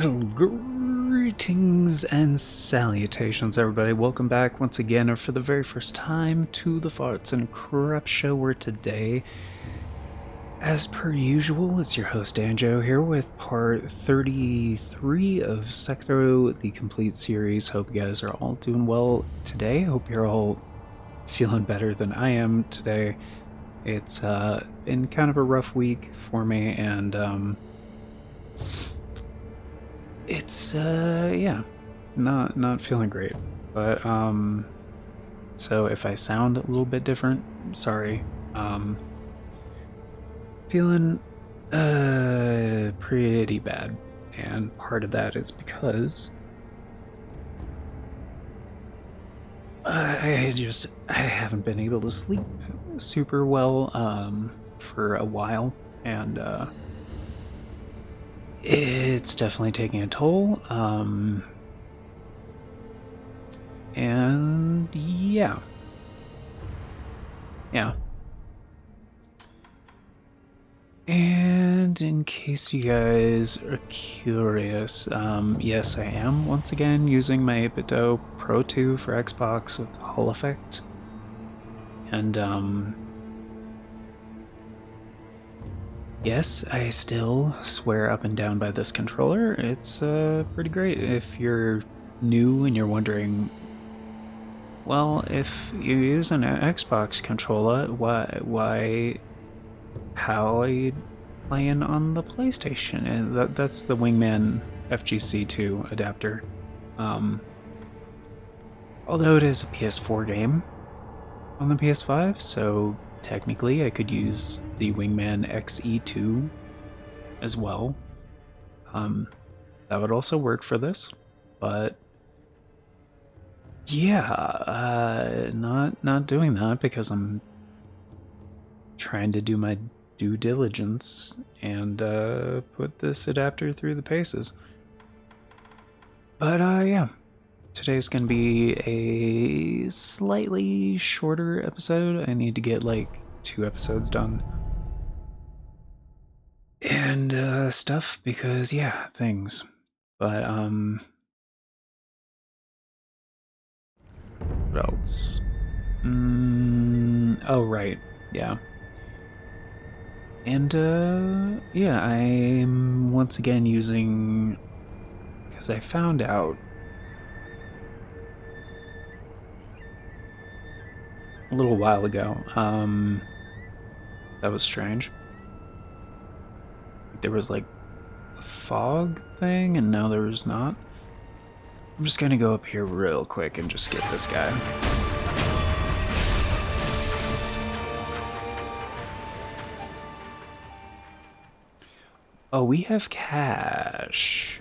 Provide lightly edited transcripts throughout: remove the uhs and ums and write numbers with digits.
Greetings and salutations, everybody. Welcome back once again, or for the very first time, to the Farts and Crap Show, where today, as per usual, it's your host Anjo here with part 33 of Sekiro, the complete series. Hope you guys are all doing well today. Hope you're all feeling better than I am today. It's been kind of a rough week for me, and it's yeah, not feeling great. But so if I sound a little bit different, sorry. Feeling pretty bad, and part of that is because I haven't been able to sleep super well for a while, and it's definitely taking a toll. And yeah. And in case you guys are curious, yes, I am once again using my 8BitDo Pro 2 for Xbox with Hall Effect. And yes, I still swear up and down by this controller. It's pretty great. If you're new and you're wondering, well, if you use an Xbox controller, how are you playing on the PlayStation? And that's the Wingman FGC2 adapter. Although it is a PS4 game on the PS5, so technically I could use the Wingman XE2 as well. That would also work for this, but yeah, not doing that because I'm trying to do my due diligence and put this adapter through the paces. But yeah, today's gonna be a slightly shorter episode. I need to get like 2 episodes done and stuff because yeah, things. But what else? Oh right, yeah. And yeah, I'm once again using, because I found out a little while ago. That was strange. There was like a fog thing, and now there's not. I'm just gonna go up here real quick and just get this guy. Oh, we have cash.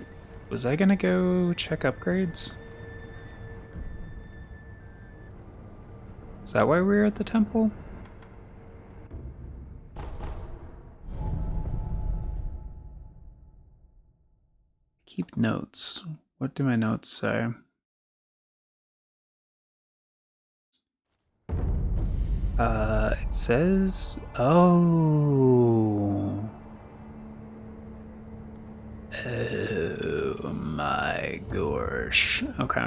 Was I gonna go check upgrades? Is that why we were at the temple? Keep notes. What do my notes say? It says, oh. Oh my gosh. Okay.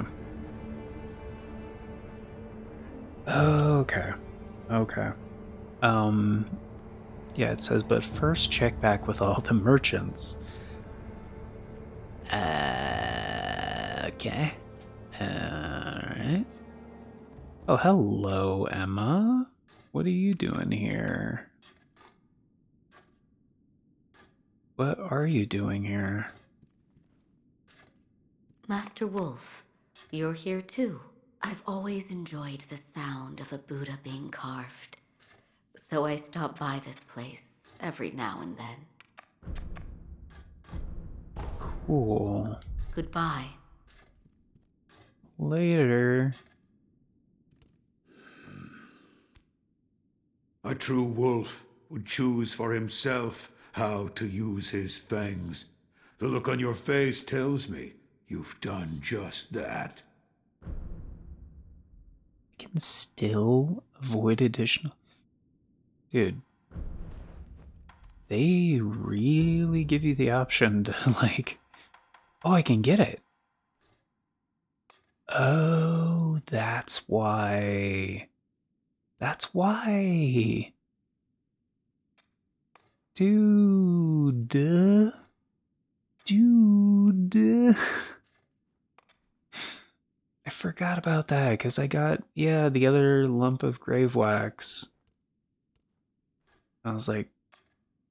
Okay. Yeah, it says, but first check back with all the merchants. Okay. Alright. Oh, hello, Emma. What are you doing here? What are you doing here? Master Wolf, you're here too. I've always enjoyed the sound of a Buddha being carved, so I stop by this place every now and then. Cool. Goodbye. Later. A true wolf would choose for himself how to use his fangs. The look on your face tells me you've done just that. I can still avoid additional. Dude. They really give you the option to, like, Oh, I can get it. Oh, that's why. That's why. Dude. Dude. I forgot about that because I got, yeah, the other lump of grave wax. I was like,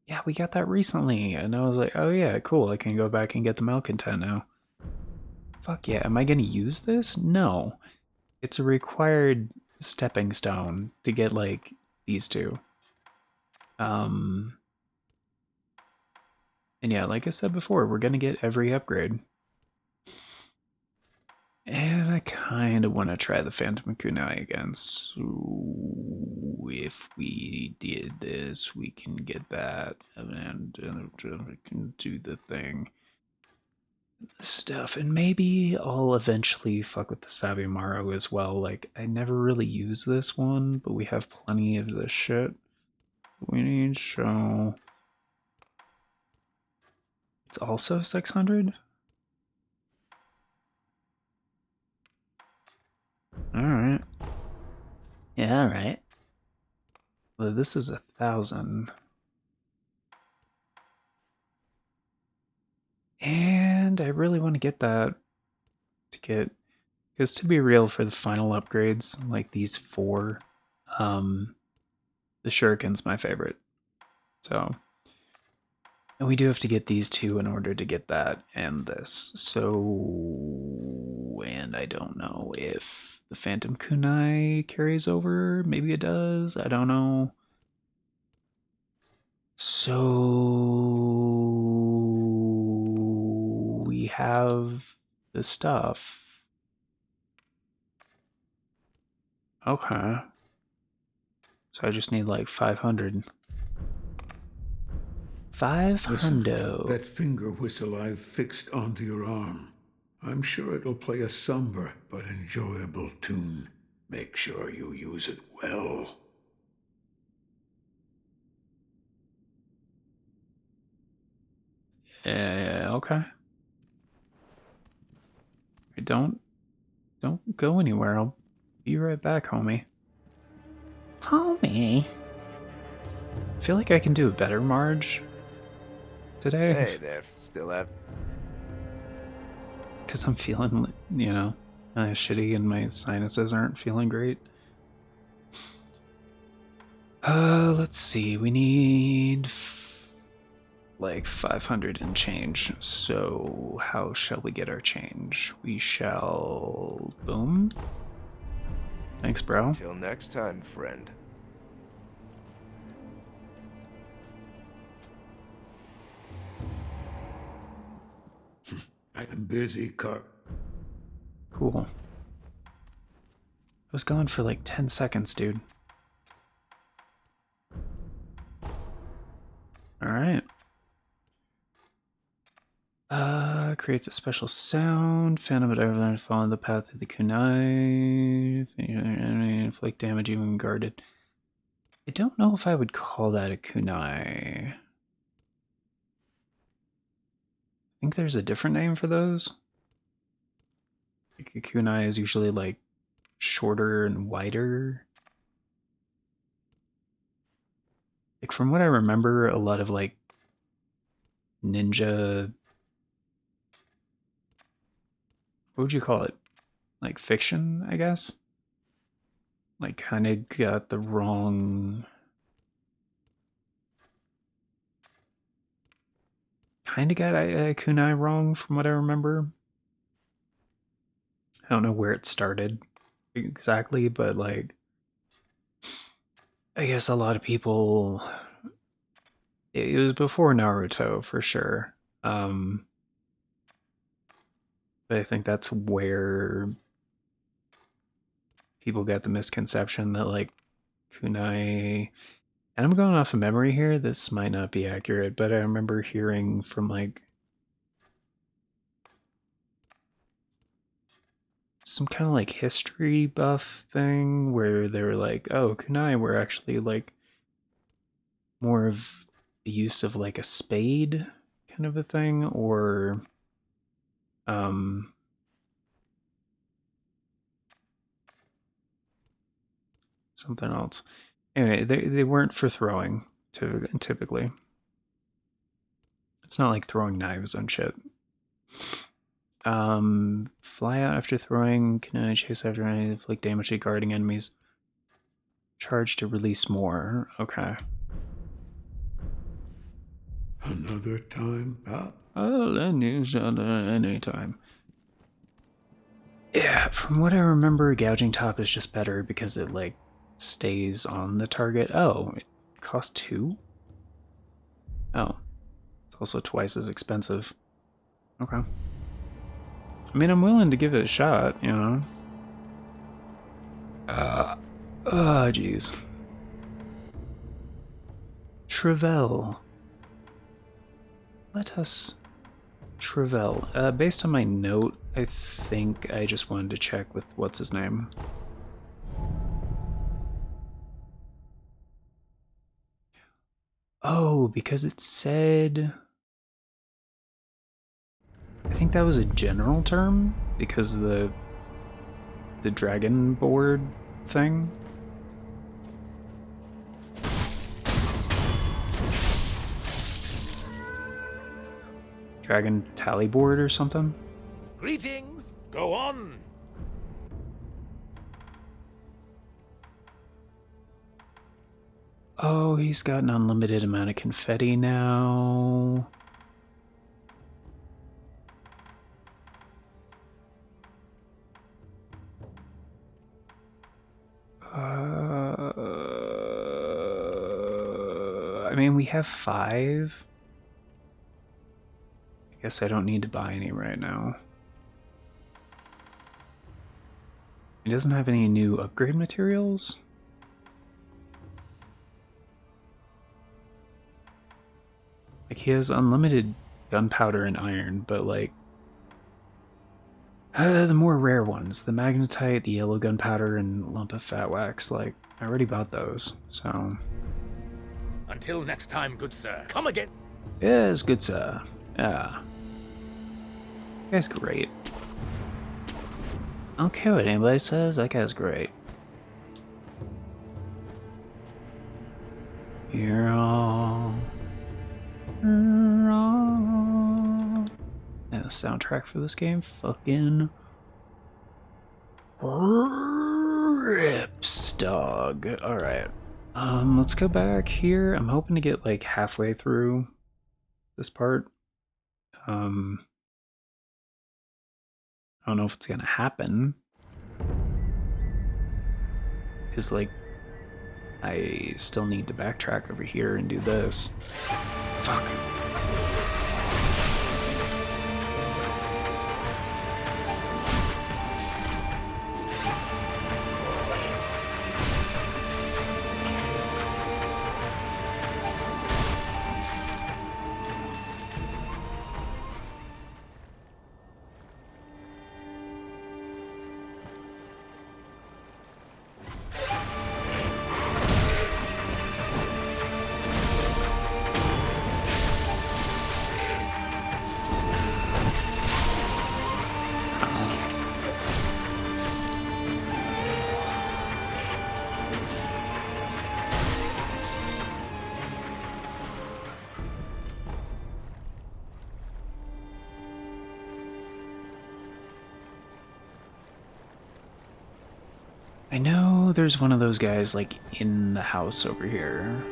yeah, we got that recently. And I was like, oh yeah, cool. I can go back and get the malcontent now. Fuck yeah. Am I going to use this? No. It's a required stepping stone to get, like, these two. Um, and yeah, like I said before, we're going to get every upgrade. And I kind of want to try the Phantom Kunai again. So if we did this, we can get that, and we can do the thing. Stuff. And maybe I'll eventually fuck with the Sabimaru as well. Like, I never really use this one, but we have plenty of this shit. We need so. It's also 600? Alright. Yeah, alright. Well, this is 1,000. And I really want to get that to get, because to be real, for the final upgrades, like these four, the Shuriken's my favorite. So, and we do have to get these two in order to get that and this. So, and I don't know if the Phantom Kunai carries over. Maybe it does. I don't know. So we have the stuff. Okay. So I just need like 500. Listen, 500. that finger whistle I've fixed onto your arm. I'm sure it'll play a somber but enjoyable tune. Make sure you use it well. Okay. Don't go anywhere. I'll be right back, homie. Homie. I feel like I can do a better Marge today. Hey there, still have. Because I'm feeling, shitty and my sinuses aren't feeling great. Let's see. We need like 500 and change. So how shall we get our change? We shall boom. Thanks, bro. Till next time, friend. I'm busy, Cool. I was gone for like 10 seconds, dude. Alright. Creates a special sound. Phantom would ever follow the path of the kunai. Inflict damage even when guarded. I don't know if I would call that a kunai. I think there's a different name for those. Like a kunai is usually like shorter and wider. Like from what I remember, a lot of like ninja, what would you call it? Like fiction, I guess? Like kind of got the wrong, kind of got kunai wrong from what I remember. I don't know where it started exactly, but like I guess a lot of people, it was before Naruto for sure. But I think that's where people got the misconception that like kunai, and I'm going off of memory here, this might not be accurate, but I remember hearing from like some kind of like history buff thing where they were like, oh, kunai were actually like more of the use of like a spade kind of a thing, or Um, something else. Anyway, they weren't for throwing, typically. It's not like throwing knives on shit. Fly out after throwing, can only chase after any inflict damage to guarding enemies. Charge to release more. Okay. Another time, pal? Oh, any time. Yeah, from what I remember, gouging top is just better because it like stays on the target. Oh, it costs 2? Oh. It's also twice as expensive. Okay. I mean, I'm willing to give it a shot, you know? Oh, jeez. Trevelle. Let us Trevelle. Based on my note, I think I just wanted to check with what's his name. Oh, because it said... I think that was a general term because the dragon board thing. Dragon tally board or something. Greetings! Go on! Oh, he's got an unlimited amount of confetti now. I mean, we have 5. I guess I don't need to buy any right now. He doesn't have any new upgrade materials? Like, he has unlimited gunpowder and iron, but like... the more rare ones. The magnetite, the yellow gunpowder, and lump of fat wax. Like, I already bought those, so... Until next time, good sir. Come again! Yes, good sir. Yeah. That guy's great. I don't care what anybody says, that guy's great. You're all... And the soundtrack for this game fucking rips, dog. Alright. Let's go back here. I'm hoping to get like halfway through this part. I don't know if it's gonna happen. Because like I still need to backtrack over here and do this. Fuck. I know there's one of those guys like in the house over here.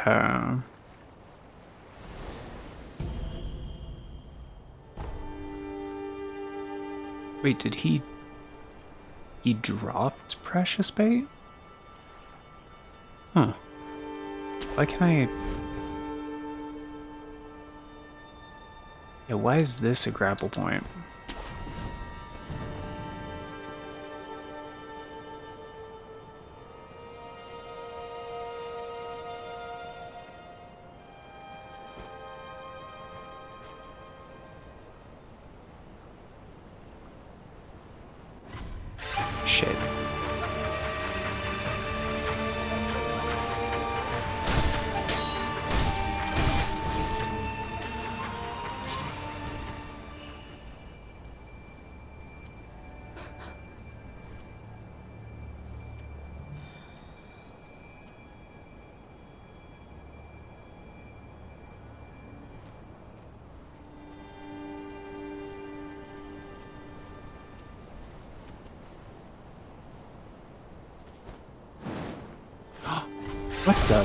Okay. Wait, did he dropped precious bait? Huh. Why can I... Yeah, why is this a grapple point? Shit. What the?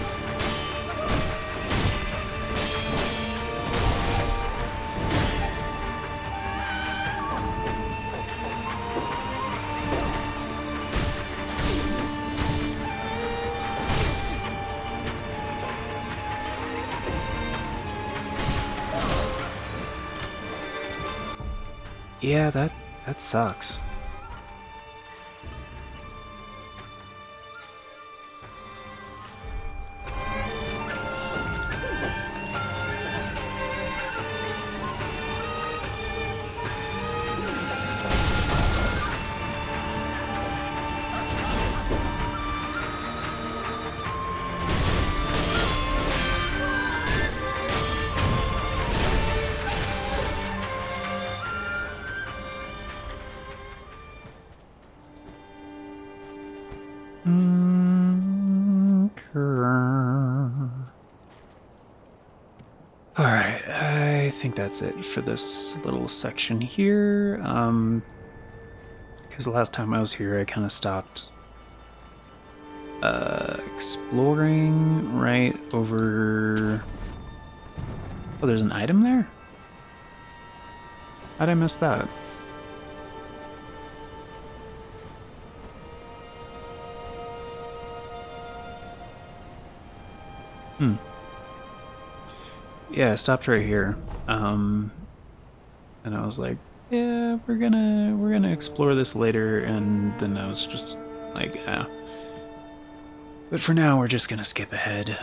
Yeah, that sucks. Alright, I think that's it for this little section here. Because the last time I was here, I kind of stopped exploring right over... Oh, there's an item there? How'd I miss that? Yeah, I stopped right here. And I was like, yeah, we're gonna explore this later, and then I was just like, ah. But for now, we're just gonna skip ahead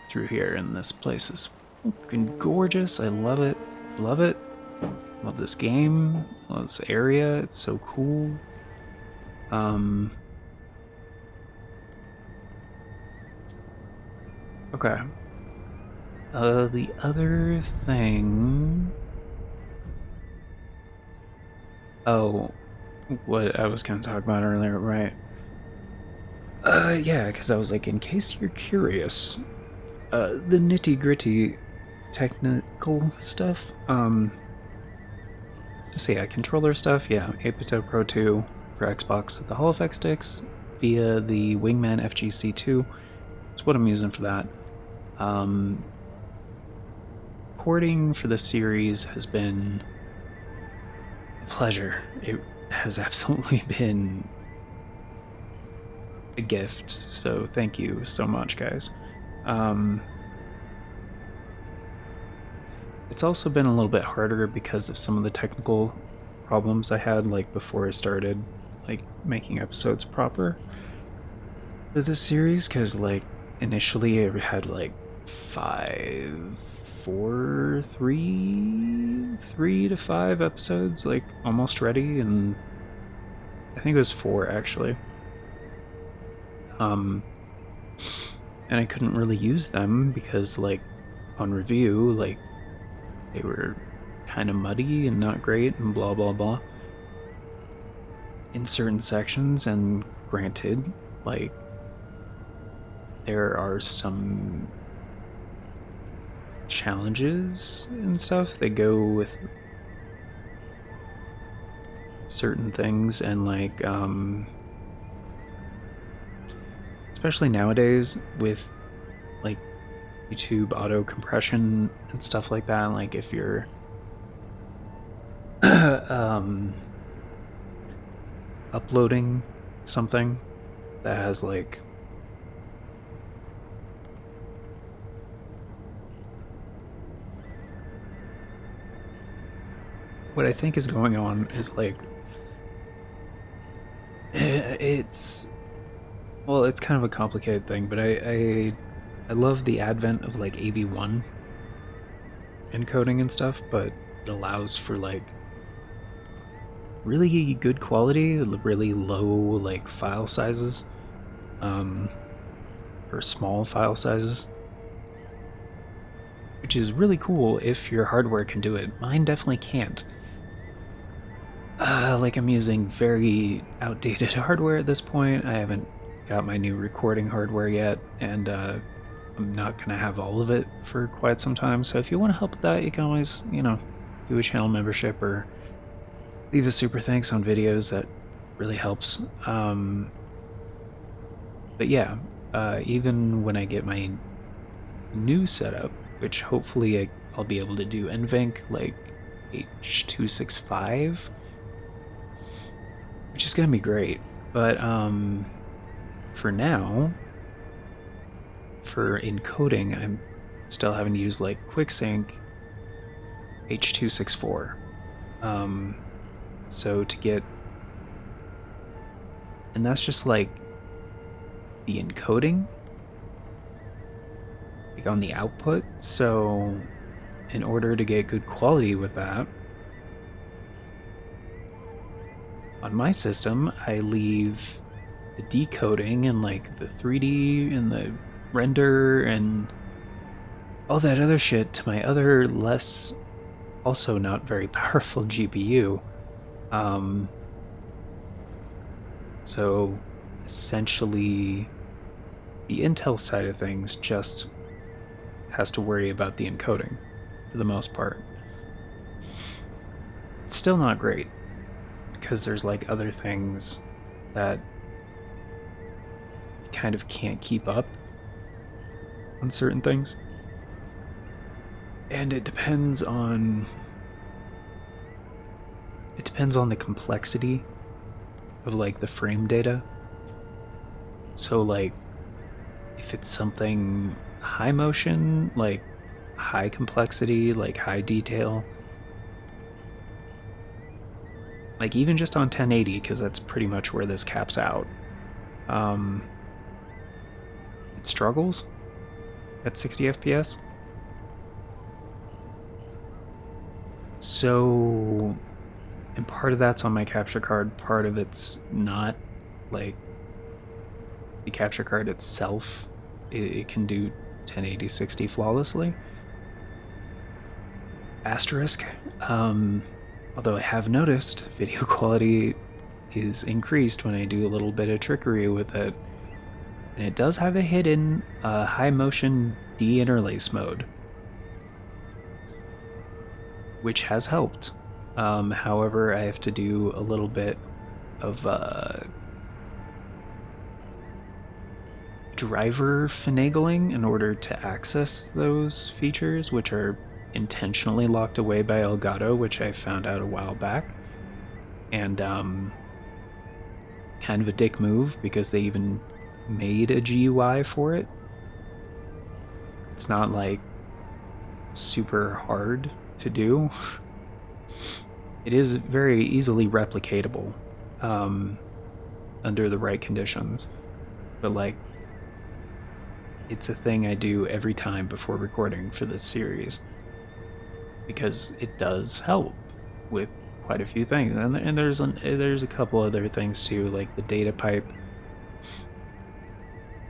through here, and this place is fucking gorgeous. I love it. Love it. Love this game. Love this area. It's so cool. Okay. The other thing... Oh, what I was going to talk about earlier, right? Yeah, because I was like, in case you're curious, the nitty-gritty technical stuff, so yeah, controller stuff, yeah, 8-bit Pro 2 for Xbox with the Hall effect sticks via the Wingman FGC2. That's what I'm using for that. Porting for the series has been a pleasure. It has absolutely been a gift, so thank you so much, guys. It's also been a little bit harder because of some of the technical problems I had, like before I started like making episodes proper for this series, because like initially I had like 3 to 5 episodes like almost ready, and I think it was 4 actually. And I couldn't really use them because like on review, like they were kind of muddy and not great and blah blah blah in certain sections. And granted, like there are some challenges and stuff that go with certain things, and like especially nowadays with like YouTube auto compression and stuff like that. Like if you're uploading something that has like what I think is going on is like it's well, it's kind of a complicated thing, but I love the advent of like AV1 encoding and stuff, but it allows for like really good quality, really low like file sizes, or small file sizes, which is really cool if your hardware can do it. Mine definitely can't. Like I'm using very outdated hardware at this point. I haven't got my new recording hardware yet, and I'm not gonna have all of it for quite some time. So if you want to help with that, you can always, do a channel membership or leave a super thanks on videos. That really helps. But yeah, even when I get my new setup, which hopefully I'll be able to do NVENC like H.265, which is gonna be great. But for now, for encoding, I'm still having to use like QuickSync H.264. So to get, and that's just like the encoding, like on the output. So in order to get good quality with that, on my system, I leave the decoding and like the 3D and the render and all that other shit to my other less, also not very powerful GPU. So essentially the Intel side of things just has to worry about the encoding for the most part. It's still not great because there's like other things that you kind of can't keep up on certain things. And it depends on the complexity of like the frame data. So like if it's something high motion, like high complexity, like high detail, like even just on 1080, because that's pretty much where this caps out, it struggles at 60 FPS. So, and part of that's on my capture card, part of it's not. Like the capture card itself, it can do 1080 60 flawlessly. Asterisk, although I have noticed video quality is increased when I do a little bit of trickery with it, and it does have a hidden high motion deinterlace mode, which has helped. However, I have to do a little bit of driver finagling in order to access those features, which are intentionally locked away by Elgato, which I found out a while back. And kind of a dick move because they even made a GUI for it. It's not like super hard to do. It is very easily replicatable under the right conditions, but like it's a thing I do every time before recording for this series because it does help with quite a few things. And there's a couple other things too, like the data pipe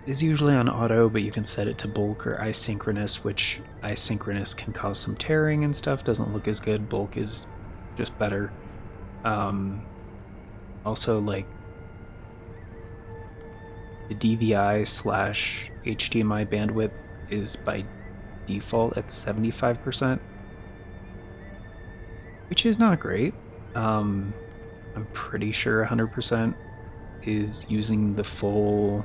is usually on auto, but you can set it to bulk or asynchronous, which asynchronous can cause some tearing and stuff. Doesn't look as good. Bulk is just better. Also, like the DVI/HDMI bandwidth is by default at 75%, which is not great. I'm pretty sure 100% is using the full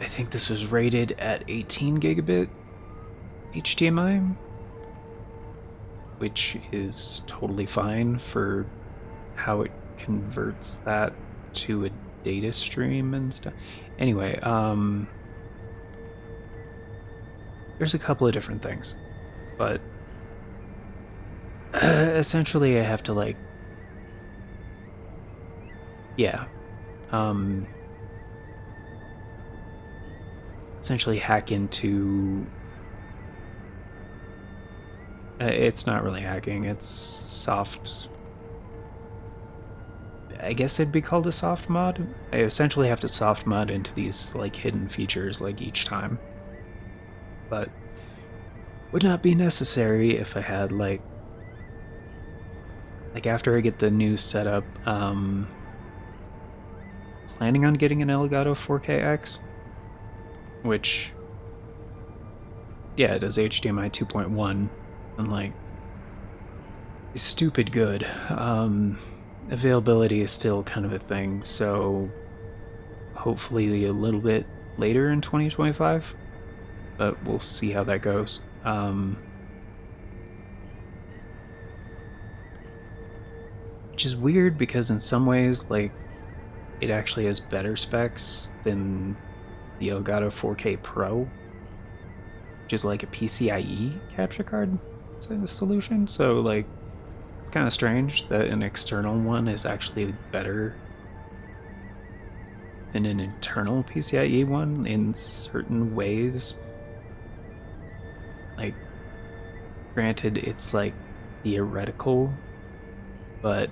I think this was rated at 18 gigabit HDMI, which is totally fine for how it converts that to a data stream and stuff. Anyway, there's a couple of different things, but essentially I have to like, yeah, essentially hack into, it's not really hacking, it's soft, I guess it'd be called a soft mod. I essentially have to soft mod into these like hidden features like each time, but would not be necessary if I had like after I get the new setup, planning on getting an Elgato 4KX, which, yeah, it does HDMI 2.1 and like is stupid good. Availability is still kind of a thing, so hopefully a little bit later in 2025, but we'll see how that goes. Which is weird because in some ways, like, it actually has better specs than the Elgato 4K Pro, which is like a PCIe capture card solution. So, like, it's kind of strange that an external one is actually better than an internal PCIe one in certain ways. Like, granted, it's like theoretical, but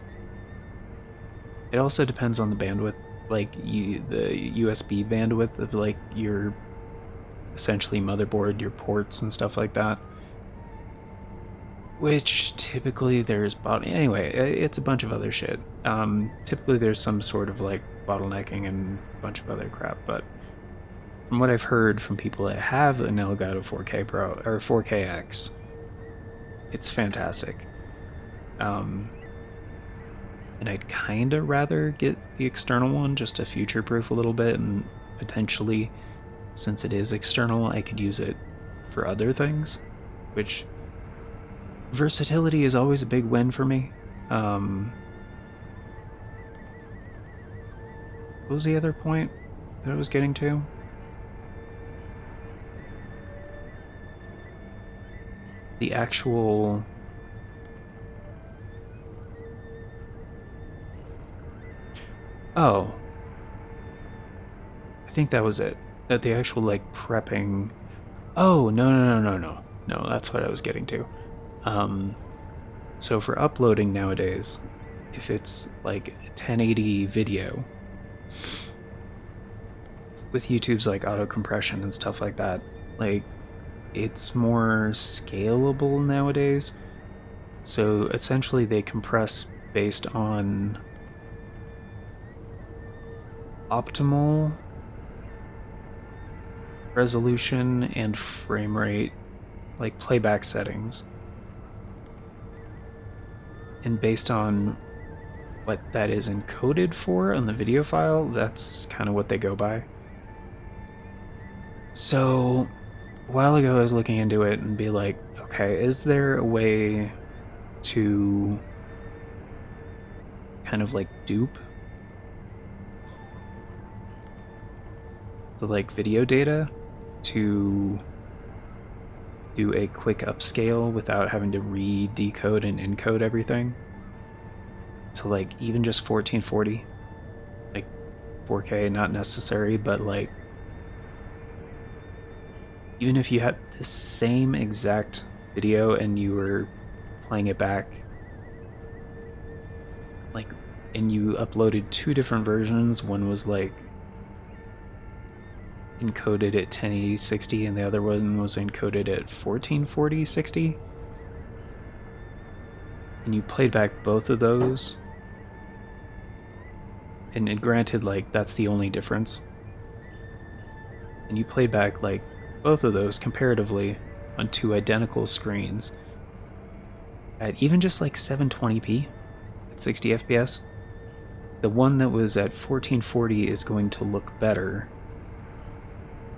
it also depends on the bandwidth, like the USB bandwidth of like your essentially motherboard, your ports and stuff like that. Which typically there's anyway, it's a bunch of other shit. Typically there's some sort of like bottlenecking and a bunch of other crap, but from what I've heard from people that have an Elgato 4K Pro or 4KX, it's fantastic. And I'd kind of rather get the external one just to future-proof a little bit, and potentially, since it is external, I could use it for other things, which versatility is always a big win for me. What was the other point that I was getting to? The actual... Oh. I think that was it. That the actual, like, prepping... Oh, no. No, that's what I was getting to. So for uploading nowadays, if it's, like, 1080 video, with YouTube's, like, auto-compression and stuff like that, like, it's more scalable nowadays. So essentially they compress based on optimal resolution and frame rate, like playback settings, and based on what that is encoded for on the video file, that's kind of what they go by. So a while ago I was looking into it and be like, okay, is there a way to kind of like dupe the like video data to do a quick upscale without having to re-decode and encode everything? So like even just 1440, like 4K not necessary, but like even if you had the same exact video and you were playing it back, like, and you uploaded two different versions, one was like encoded at 1080 60 and the other one was encoded at 1440 60, and you played back both of those, and granted, like, that's the only difference, and you played back like both of those comparatively on two identical screens at even just like 720p at 60 FPS, the one that was at 1440 is going to look better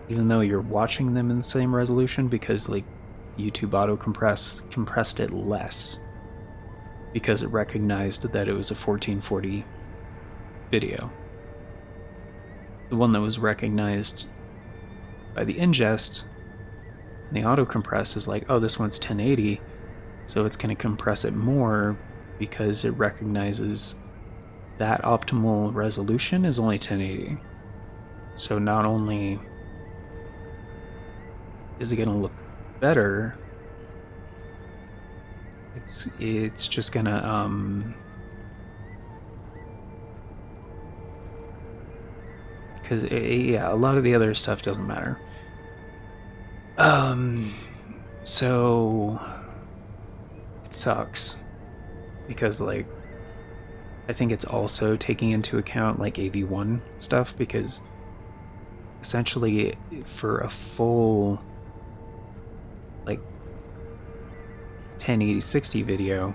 even though you're watching them in the same resolution, because like YouTube auto compressed it less because it recognized that it was a 1440 video. The one that was recognized by the ingest and the auto compress is like, oh, this one's 1080, so it's going to compress it more because it recognizes that optimal resolution is only 1080. So not only is it going to look better, it's just going to because yeah, a lot of the other stuff doesn't matter. So it sucks because like I think it's also taking into account like AV1 stuff, because essentially for a full like 1080-60 video,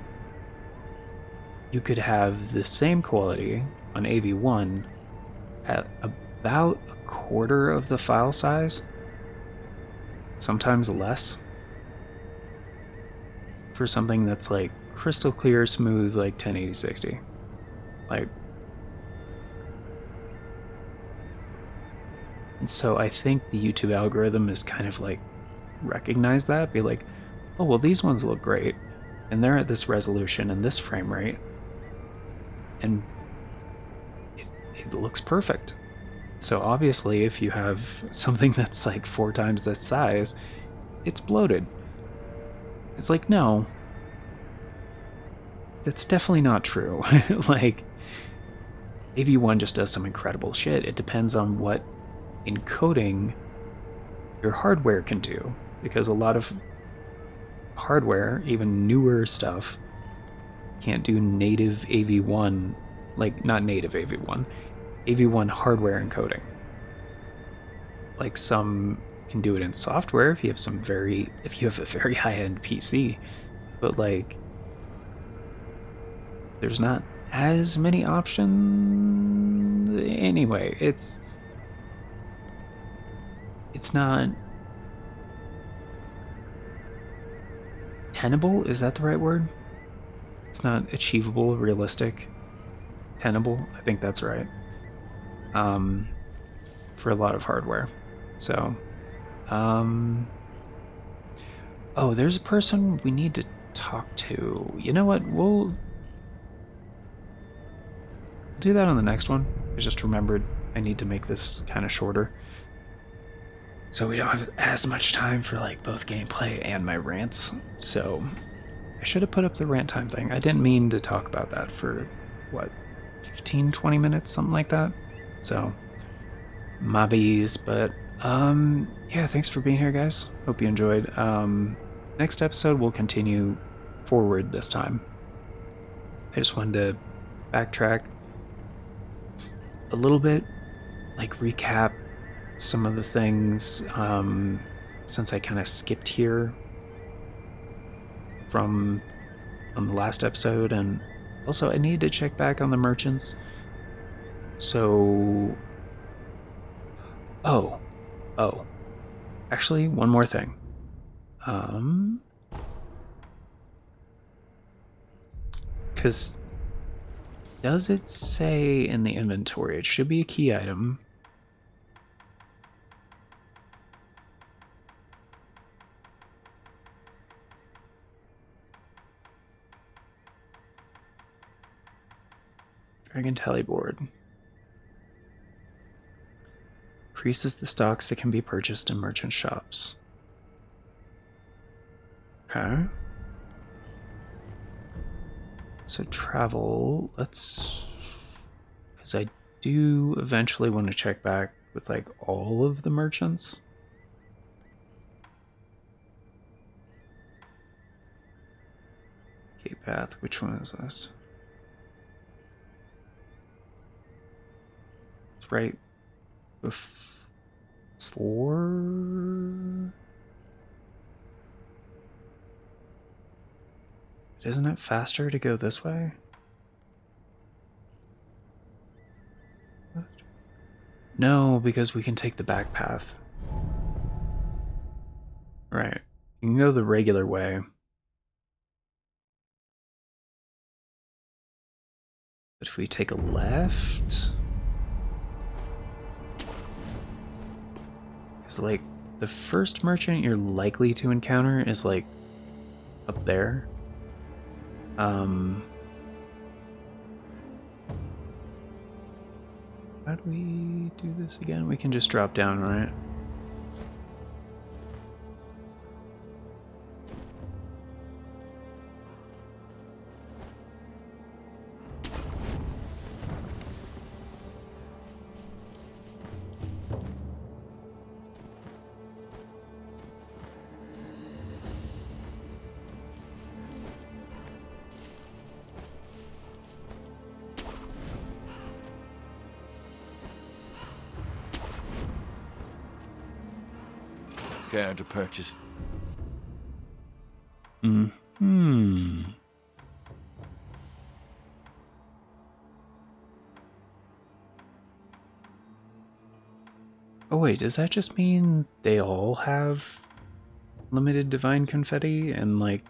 you could have the same quality on AV1 at about a quarter of the file size, sometimes less, for something that's like crystal clear, smooth, like 1080-60. Like, and so I think the YouTube algorithm is kind of like recognize that, be like, oh well, these ones look great and they're at this resolution and this frame rate, and it looks perfect. So obviously if you have something that's like 4 times this size, it's bloated. It's like, no, that's definitely not true. Like, AV1 just does some incredible shit. It depends on what encoding your hardware can do, because a lot of hardware, even newer stuff, can't do native AV1, like not native AV1, AV1 hardware encoding. Like some can do it in software if you have if you have a very high-end PC, but like there's not as many options anyway. It's not tenable, is that the right word? It's not achievable, realistic, tenable, I think that's right, for a lot of hardware. So oh, there's a person we need to talk to. You know what, we'll do that on the next one. I just remembered I need to make this kind of shorter, so we don't have as much time for like both gameplay and my rants. So I should have put up the rant time thing. I didn't mean to talk about that for what, 15-20 minutes, something like that. So my bees. But yeah, thanks for being here, guys. Hope you enjoyed. Next episode we'll continue forward this time. I just wanted to backtrack a little bit, like recap some of the things, since I kind of skipped here from on the last episode, and also I need to check back on the merchants. So oh actually, one more thing. Because does it say in the inventory? It should be a key item. Dragon Tally Board. Increases the stocks that can be purchased in merchant shops. Okay. So travel, let's... because I do eventually want to check back with like all of the merchants. Cape Path, which one is this? It's right before... Isn't it faster to go this way? No, because we can take the back path. Right. You can go the regular way. But if we take a left... Because, like, the first merchant you're likely to encounter is, like, up there. How do we do this again? We can just drop down, right? Care to purchase? Oh wait, does that just mean they all have limited divine confetti and, like,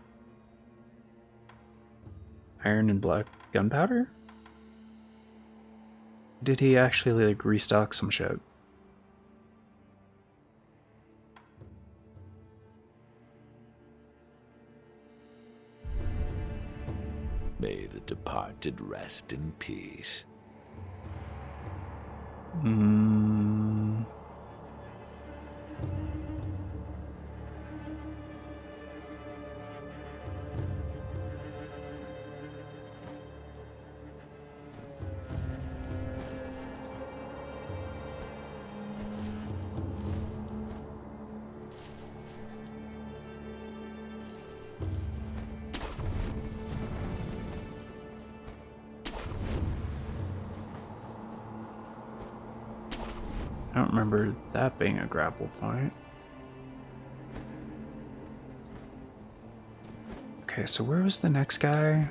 iron and black gunpowder? Did he actually, like, restock some shit? May the departed rest in peace. I don't remember that being a grapple point. Okay, so where was the next guy?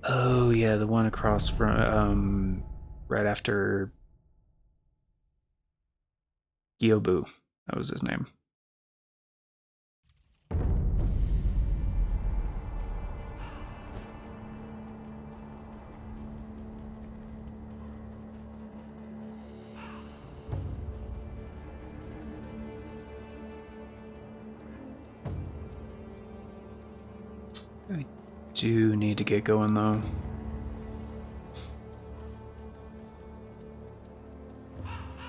Oh yeah, the one across from right after Gyobu. That was his name. I do need to get going though.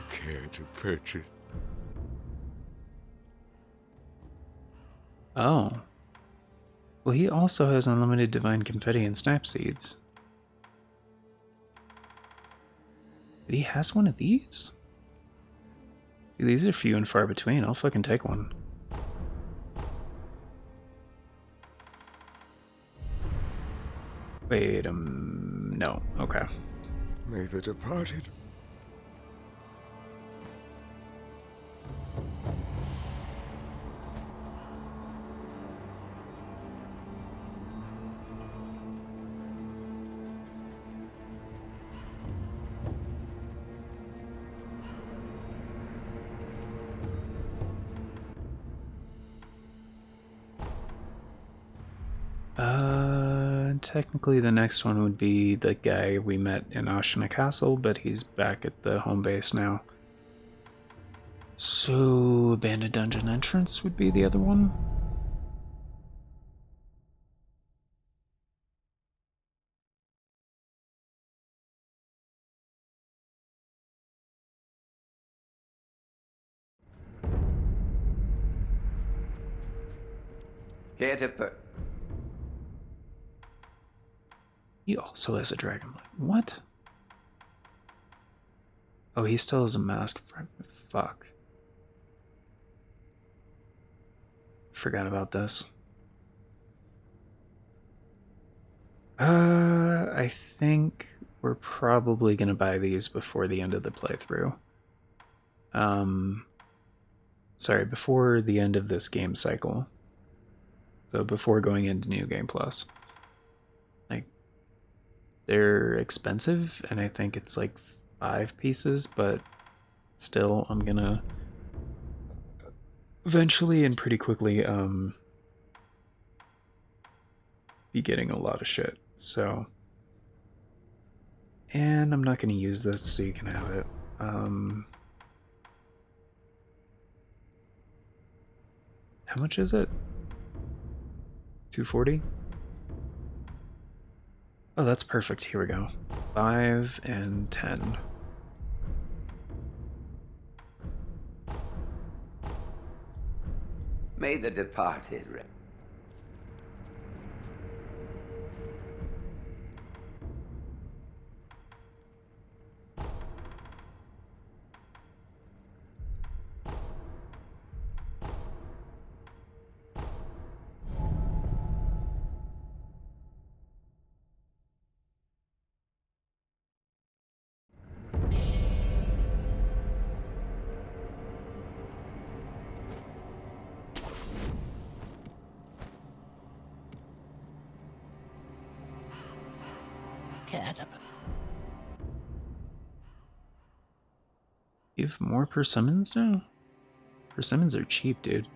Care to purchase? Oh. Well, he also has unlimited divine confetti and snap seeds. But he has one of these? Dude, these are few and far between. I'll fucking take one. Wait, no. Okay. May the departed. Technically the next one would be the guy we met in Ashina Castle, but he's back at the home base now. So, Abandoned Dungeon Entrance would be the other one? Care to put. He also has a dragon blade. What? Oh, he still has a mask. Fuck. Forgot about this. I think we're probably going to buy these before the end of the playthrough. Sorry, before the end of this game cycle. So before going into New Game Plus. Like, they're expensive, and I think it's like 5 pieces, but still, I'm gonna eventually and pretty quickly be getting a lot of shit. So, and I'm not gonna use this, so you can have it. How much is it? 240? Oh, that's perfect. Here we go. 5 and 10. May the departed rest. You have more persimmons now? Persimmons are cheap, dude.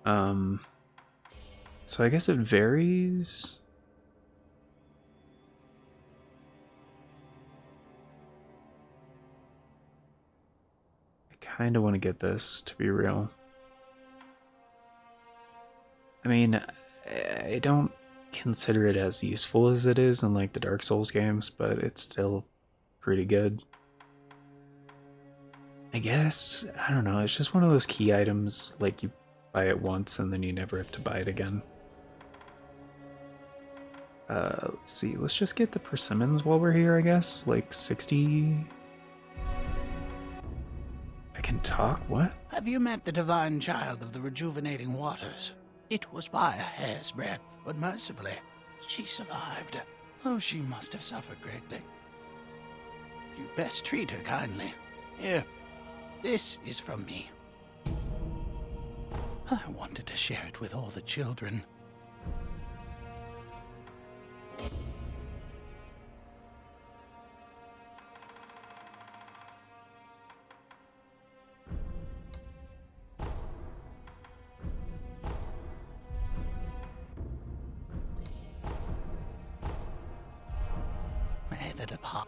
So I guess it varies. I kind of want to get this, to be real. I mean, I don't consider it as useful as it is in like the Dark Souls games, but it's still pretty good. I guess, I don't know, it's just one of those key items, like you buy it once and then you never have to buy it again. Let's see, let's just get the persimmons while we're here, I guess. Like 60. I can talk? What? Have you met the divine child of the rejuvenating waters? It was by a hair's breadth, but mercifully, she survived. Oh, she must have suffered greatly. You best treat her kindly. Here, this is from me. I wanted to share it with all the children. May the depart.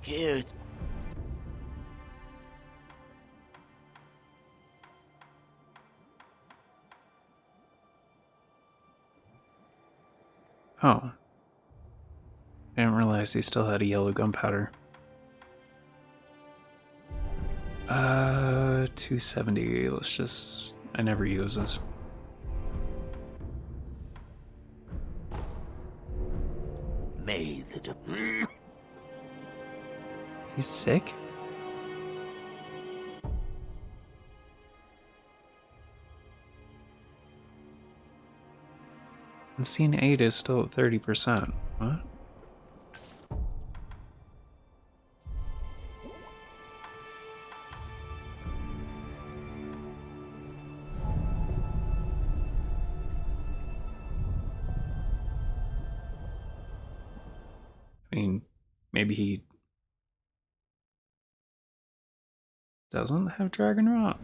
Here. Oh. I didn't realize he still had a yellow gunpowder. 270. Let's just... I never use this. May the He's sick? And scene 8 is still at 30%. What? I mean, maybe he doesn't have Dragon Rot.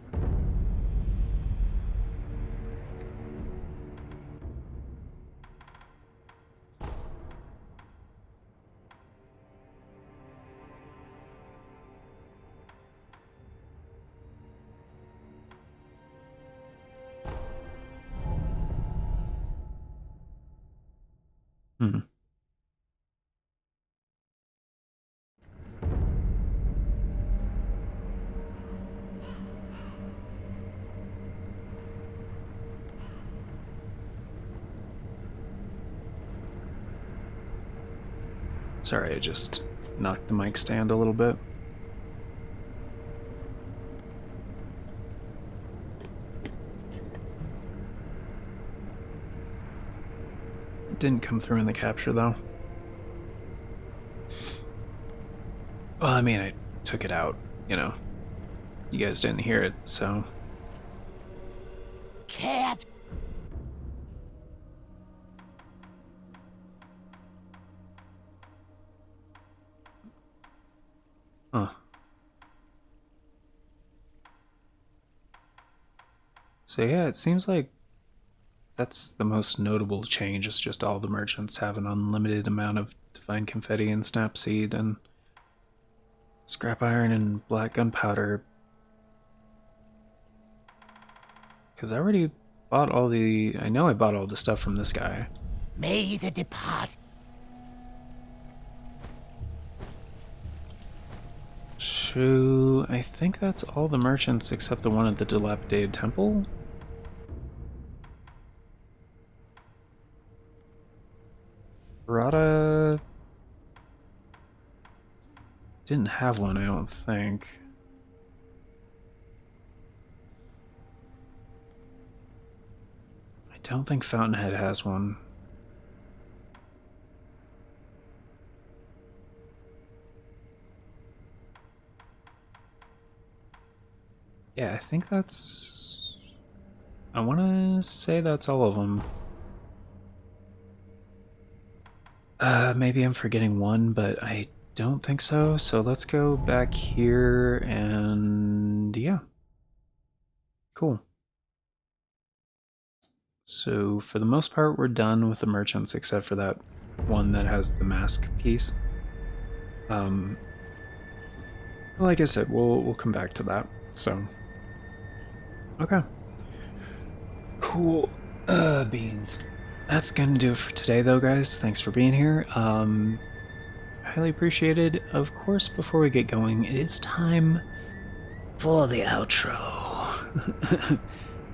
Hmm. Sorry, I just knocked the mic stand a little bit. It didn't come through in the capture, though. Well, I mean, I took it out, you know. You guys didn't hear it, so... Cat! Huh. So yeah, it seems like that's the most notable change. It's just all the merchants have an unlimited amount of divine confetti and snapseed and scrap iron and black gunpowder. Because I already bought all the... I know I bought all the stuff from this guy. May the depart. So I think that's all the merchants except the one at the dilapidated temple. Rada didn't have one, I don't think. I don't think Fountainhead has one. Yeah, I think that's... I want to say that's all of them. Maybe I'm forgetting one, but I don't think so. So let's go back here and... yeah. Cool. So for the most part, we're done with the merchants except for that one that has the mask piece. Like I said, we'll come back to that. So, okay, cool. Beans. That's gonna do it for today, though, guys. Thanks for being here. Highly appreciated. Of course, before we get going, it is time for the outro.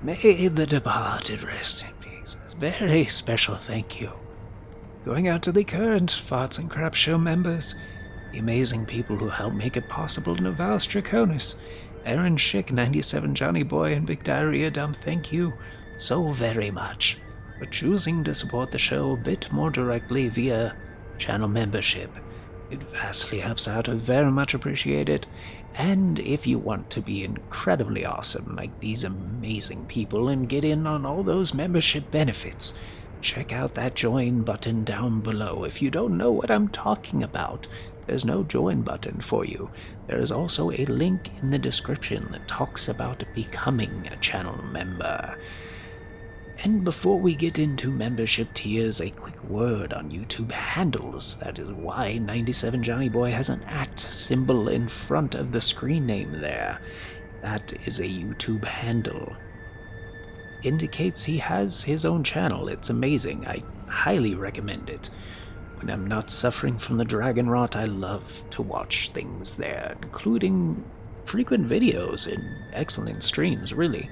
May the departed rest in peace. A very special thank you going out to the current Farts and Crap Show members, the amazing people who helped make it possible: Navals Draconis, Aaron Schick, 97 Johnny Boy, and Big Diarrhea Dump. Thank you so very much for choosing to support the show a bit more directly via channel membership. It vastly helps out. I very much appreciate it. And if you want to be incredibly awesome like these amazing people and get in on all those membership benefits, check out that join button down below. If you don't know what I'm talking about, there's no join button for you. There is also a link in the description that talks about becoming a channel member. And before we get into membership tiers, a quick word on YouTube handles. That is why 97 Johnny Boy has an @ symbol in front of the screen name there. That is a YouTube handle. Indicates he has his own channel. It's amazing. I highly recommend it. When I'm not suffering from the dragon rot, I love to watch things there, including frequent videos and excellent streams, really.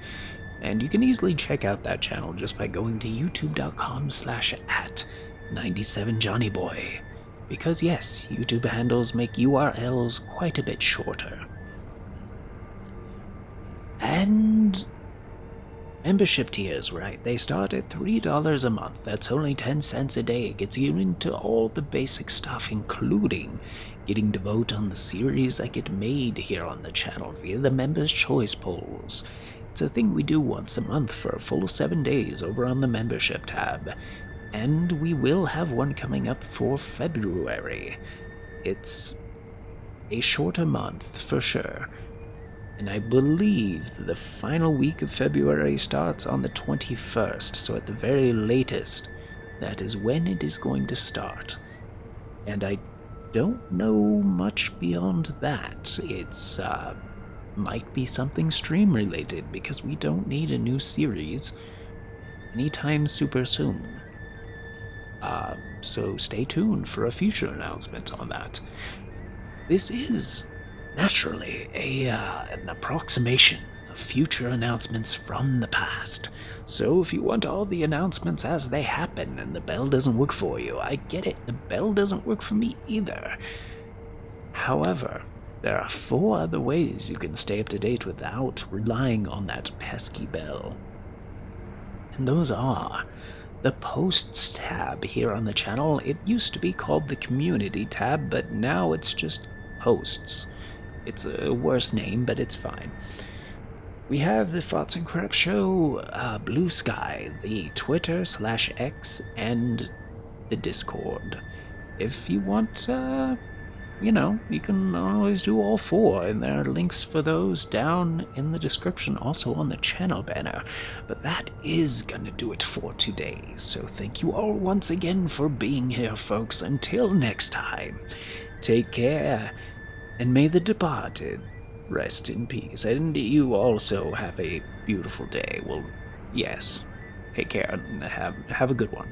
And you can easily check out that channel just by going to youtube.com/@97johnnyboy. Because yes, YouTube handles make URLs quite a bit shorter. And Membership tiers, right? They start at $3 a month. That's only 10 cents a day. It gets you into all the basic stuff, including getting to vote on the series that get made here on the channel via the Members' Choice polls. It's a thing we do once a month for a full 7 days over on the Membership tab. And we will have one coming up for February. It's a shorter month, for sure. And I believe the final week of February starts on the 21st, so at the very latest, that is when it is going to start. And I don't know much beyond that. It's, might be something stream-related, because we don't need a new series anytime super soon. So stay tuned for a future announcement on that. This is naturally an approximation of future announcements from the past. So if you want all the announcements as they happen and the bell doesn't work for you, I get it, the bell doesn't work for me either. However, there are 4 other ways you can stay up to date without relying on that pesky bell. And those are the Posts tab here on the channel. It used to be called the Community tab, but now it's just Posts. It's a worse name, but it's fine. We have the Farts and Crap Show, Bluesky, the Twitter/X, and the Discord. If you want, you can always do all 4, and there are links for those down in the description, also on the channel banner. But that is gonna do it for today, so thank you all once again for being here, folks. Until next time, take care, and may the departed rest in peace. And you also have a beautiful day. Well, yes, take care, and have a good one.